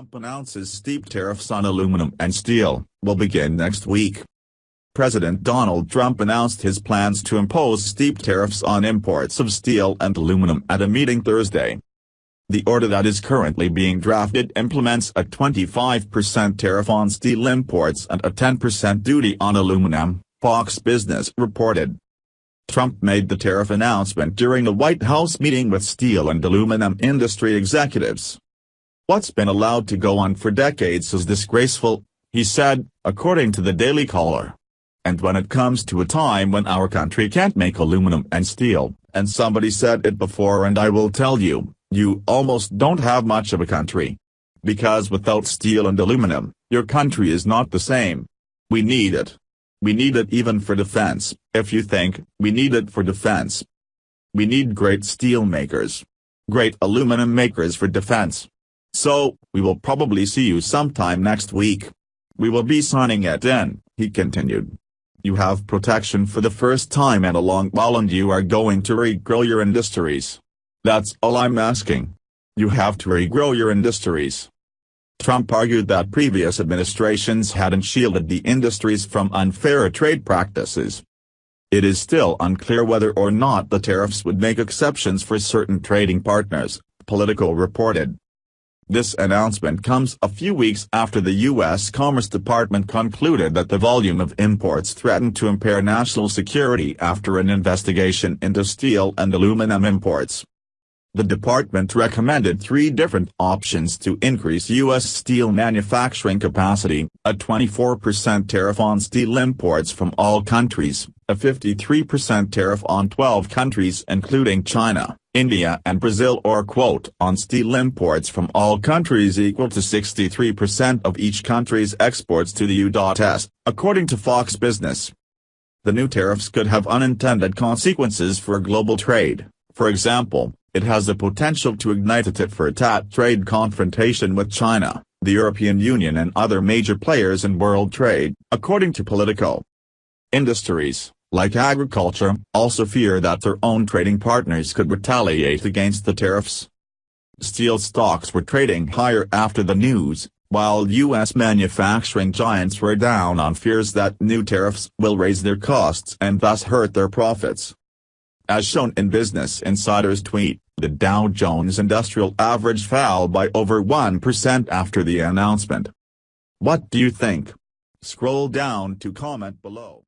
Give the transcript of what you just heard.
Trump announces steep tariffs on aluminum and steel will begin next week. President Donald Trump announced his plans to impose steep tariffs on imports of steel and aluminum at a meeting Thursday. The order that is currently being drafted implements a 25% tariff on steel imports and a 10% duty on aluminum, Fox Business reported. Trump made the tariff announcement during a White House meeting with steel and aluminum industry executives. "What's been allowed to go on for decades is disgraceful," he said, according to the Daily Caller. "And when it comes to a time when our country can't make aluminum and steel, and somebody said it before and I will tell you, you almost don't have much of a country. Because without steel and aluminum, your country is not the same. We need it. We need it even for defense, if you think we need it for defense. We need great steel makers. Great aluminum makers for defense. So, we will probably see you sometime next week. We will be signing it in," he continued. "You have protection for the first time in a long while and you are going to regrow your industries. That's all I'm asking. You have to regrow your industries." Trump argued that previous administrations hadn't shielded the industries from unfair trade practices. It is still unclear whether or not the tariffs would make exceptions for certain trading partners, Politico reported. This announcement comes a few weeks after the U.S. Commerce Department concluded that the volume of imports threatened to impair national security after an investigation into steel and aluminum imports. The department recommended three different options to increase U.S. steel manufacturing capacity: a 24% tariff on steel imports from all countries, a 53% tariff on 12 countries including China, India and Brazil, or quote, on steel imports from all countries equal to 63% of each country's exports to the U.S., according to Fox Business. The new tariffs could have unintended consequences for global trade. For example, it has the potential to ignite a tit-for-tat trade confrontation with China, the European Union and other major players in world trade, according to Politico. Industries, like agriculture, also fear that their own trading partners could retaliate against the tariffs. Steel stocks were trading higher after the news, while U.S. manufacturing giants were down on fears that new tariffs will raise their costs and thus hurt their profits. As shown in Business Insider's tweet, the Dow Jones Industrial Average fell by over 1% after the announcement. What do you think? Scroll down to comment below.